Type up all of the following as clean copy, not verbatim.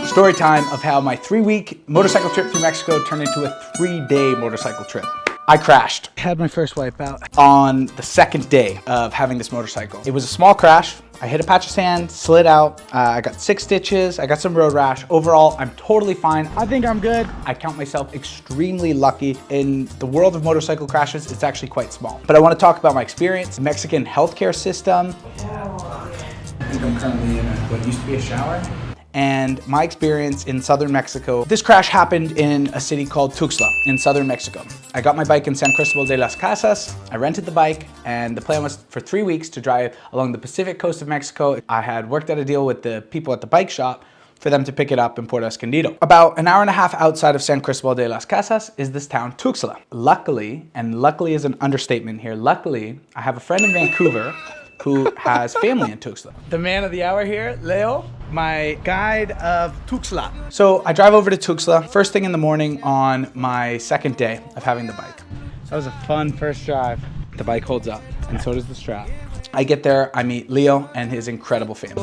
Story time of how my 3-week motorcycle trip through Mexico turned into a 3-day motorcycle trip. I crashed. Had my first wipeout on the second day of having this motorcycle. It was a small crash. I hit a patch of sand, slid out. I got 6 stitches. I got some road rash. Overall, I'm totally fine. I think I'm good. I count myself extremely lucky. In the world of motorcycle crashes, it's actually quite small. But I want to talk about my experience. Mexican healthcare system. I'm currently in what used to be a shower. And my experience in southern Mexico. This crash happened in a city called Tuxtla in southern Mexico. I got my bike in San Cristobal de las Casas. I rented the bike, and the plan was for 3 weeks to drive along the Pacific coast of Mexico. I had worked out a deal with the people at the bike shop for them to pick it up in Puerto Escondido. About an hour and a half outside of San Cristobal de las Casas is this town, Tuxtla. Luckily, and luckily is an understatement here, luckily, I have a friend in Vancouver who has family in Tuxtla. The man of the hour here, Leo, my guide of Tuxtla. So I drive over to Tuxtla first thing in the morning on my second day of having the bike. So that was a fun first drive. The bike holds up, and so does the strap. I get there, I meet Leo and his incredible family.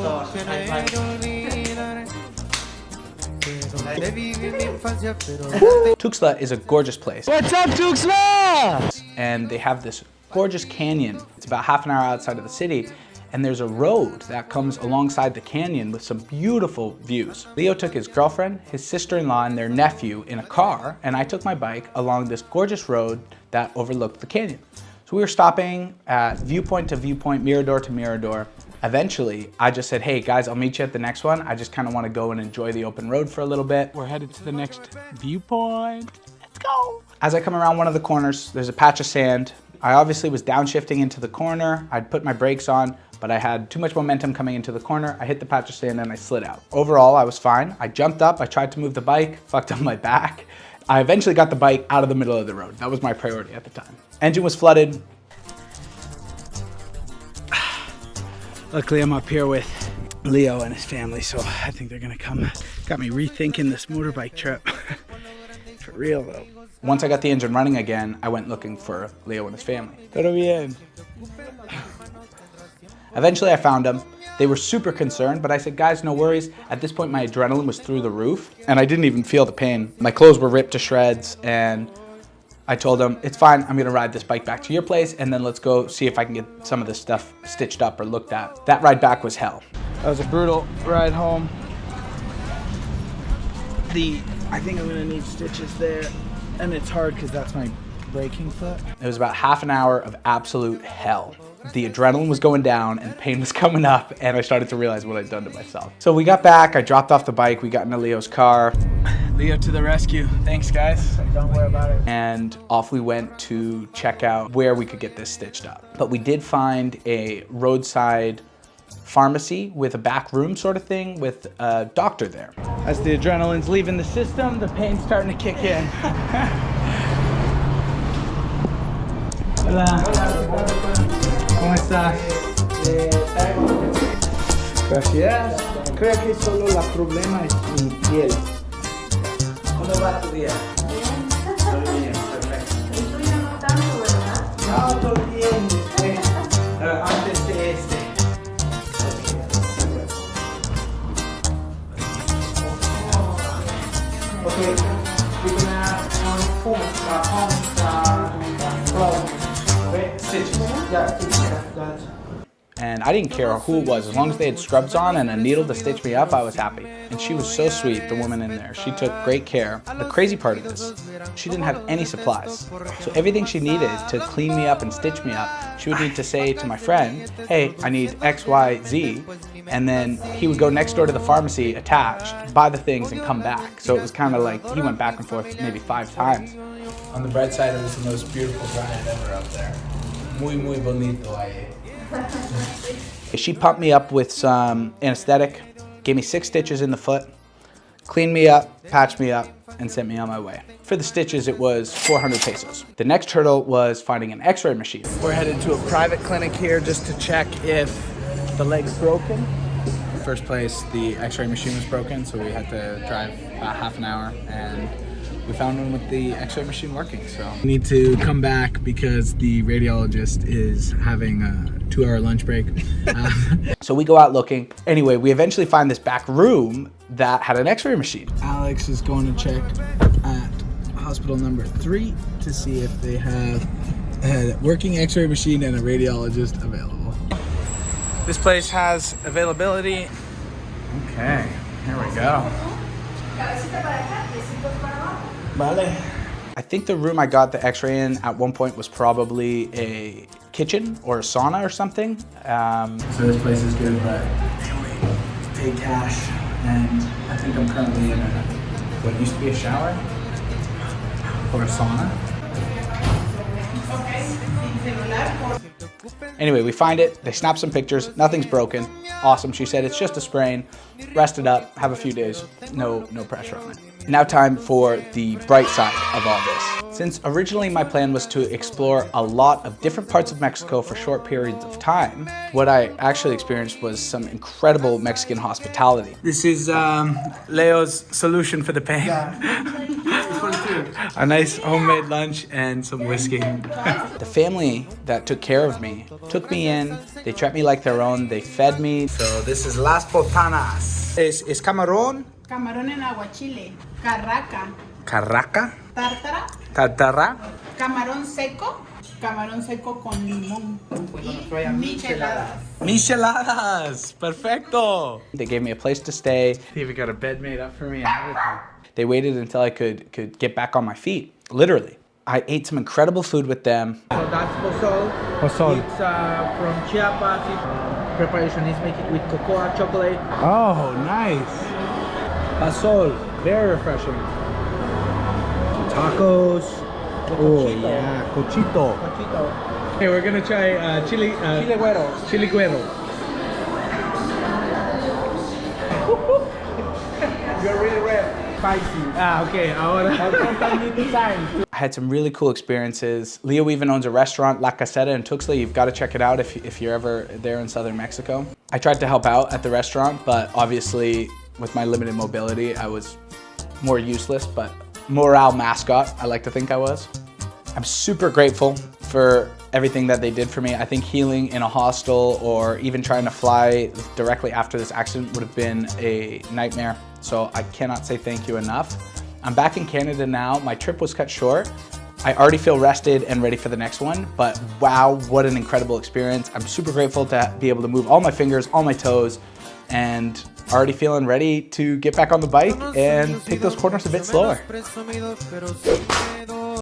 Tuxtla is a gorgeous place. What's up, Tuxtla? And they have this gorgeous canyon. It's about half an hour outside of the city, and there's a road that comes alongside the canyon with some beautiful views. Leo took his girlfriend, his sister-in-law, and their nephew in a car, and I took my bike along this gorgeous road that overlooked the canyon. So we were stopping at viewpoint to viewpoint, mirador to mirador. Eventually, I just said, hey guys, I'll meet you at the next one. I just kind of want to go and enjoy the open road for a little bit. We're headed to the next viewpoint. Let's go. As I come around one of the corners, there's a patch of sand. I obviously was downshifting into the corner. I'd put my brakes on, but I had too much momentum coming into the corner. I hit the patch of sand and I slid out. Overall, I was fine. I jumped up, I tried to move the bike, fucked up my back. I eventually got the bike out of the middle of the road. That was my priority at the time. Engine was flooded. Luckily, I'm up here with Leo and his family, so I think they're gonna come. Got me rethinking this motorbike trip. For real though. Once I got the engine running again, I went looking for Leo and his family. Todo bien. Eventually I found them. They were super concerned, but I said, guys, no worries. At this point, my adrenaline was through the roof, and I didn't even feel the pain. My clothes were ripped to shreds, and I told them, it's fine, I'm gonna ride this bike back to your place, and then let's go see if I can get some of this stuff stitched up or looked at. That ride back was hell. That was a brutal ride home. I think I'm gonna need stitches there. And it's hard because that's my braking foot. It was about half an hour of absolute hell. The adrenaline was going down and pain was coming up, and I started to realize what I'd done to myself. So we got back, I dropped off the bike, we got into Leo's car. Leo to the rescue. Thanks, guys. Don't worry about it. And off we went to check out where we could get this stitched up. But we did find a roadside pharmacy with a back room sort of thing with a doctor there. As the adrenaline's leaving the system, the pain's starting to kick in. Hola. ¿Cómo estás? Gracias. Creo que solo el problema es mi piel. ¿Cómo va tu día? Todo bien, perfecto. ¿Y tú ya no tanto, verdad? No, todo bien. Antes de este. Okay, we're gonna and I didn't care who it was. As long as they had scrubs on and a needle to stitch me up, I was happy. And she was so sweet, the woman in there. She took great care. The crazy part of this, she didn't have any supplies. So everything she needed to clean me up and stitch me up, she would need to say to my friend, hey, I need X, Y, Z. And then he would go next door to the pharmacy attached, buy the things and come back. So it was kind of like he went back and forth maybe 5 times. On the bright side, it was the most beautiful ride ever up there. Muy, muy bonito ahí. She pumped me up with some anesthetic, gave me 6 stitches in the foot, cleaned me up, patched me up, and sent me on my way. For the stitches, it was 400 pesos. The next hurdle was finding an x-ray machine. We're headed to a private clinic here just to check if the leg's broken. First place, the x-ray machine was broken, so we had to drive about half an hour, and we found one with the x-ray machine working. So we need to come back because the radiologist is having a 2-hour lunch break. So we go out looking. Anyway, we eventually find this back room that had an x-ray machine. Alex is going to check at hospital number 3 to see if they have a working x-ray machine and a radiologist available. This place has availability. Okay, here we go. Vale. I think the room I got the x-ray in at one point was probably a kitchen or a sauna or something. So this place is good, but they only pay cash, and I think I'm currently in what used to be a shower or a sauna. Anyway, we find it, they snap some pictures, nothing's broken. Awesome, she said it's just a sprain, rest it up, have a few days, no pressure on it. Now time for the bright side of all this. Since originally my plan was to explore a lot of different parts of Mexico for short periods of time, what I actually experienced was some incredible Mexican hospitality. This is Leo's solution for the pain. A nice homemade lunch and some whiskey. The family that took care of me took me in, they treated me like their own, they fed me. So this is Las Botanas. Es camarón? Camarón en aguachile, carraca. Carraca? Tártara. Tartara? Camarón seco con limón. Y micheladas. Micheladas! Perfecto! They gave me a place to stay. They even got a bed made up for me and everything. They waited until I could get back on my feet, literally. I ate some incredible food with them. So that's pozole. Pozole. It's from Chiapas. Preparation is make it with cocoa chocolate. Oh, nice. Pozole, very refreshing. Tacos. Oh yeah, cochito. Cochito. Okay, we're gonna try chili Chile güero. Chili güero. You're really red. Spicy. Okay, ahora. I had some really cool experiences. Leo even owns a restaurant, La Caseta in Tuxtla. You've got to check it out if you're ever there in southern Mexico. I tried to help out at the restaurant, but obviously with my limited mobility, I was more useless, but morale mascot, I like to think I was. I'm super grateful for everything that they did for me. I think healing in a hostel or even trying to fly directly after this accident would have been a nightmare. So I cannot say thank you enough. I'm back in Canada now. My trip was cut short. I already feel rested and ready for the next one, but wow, what an incredible experience. I'm super grateful to be able to move all my fingers, all my toes, and already feeling ready to get back on the bike and take those corners a bit slower.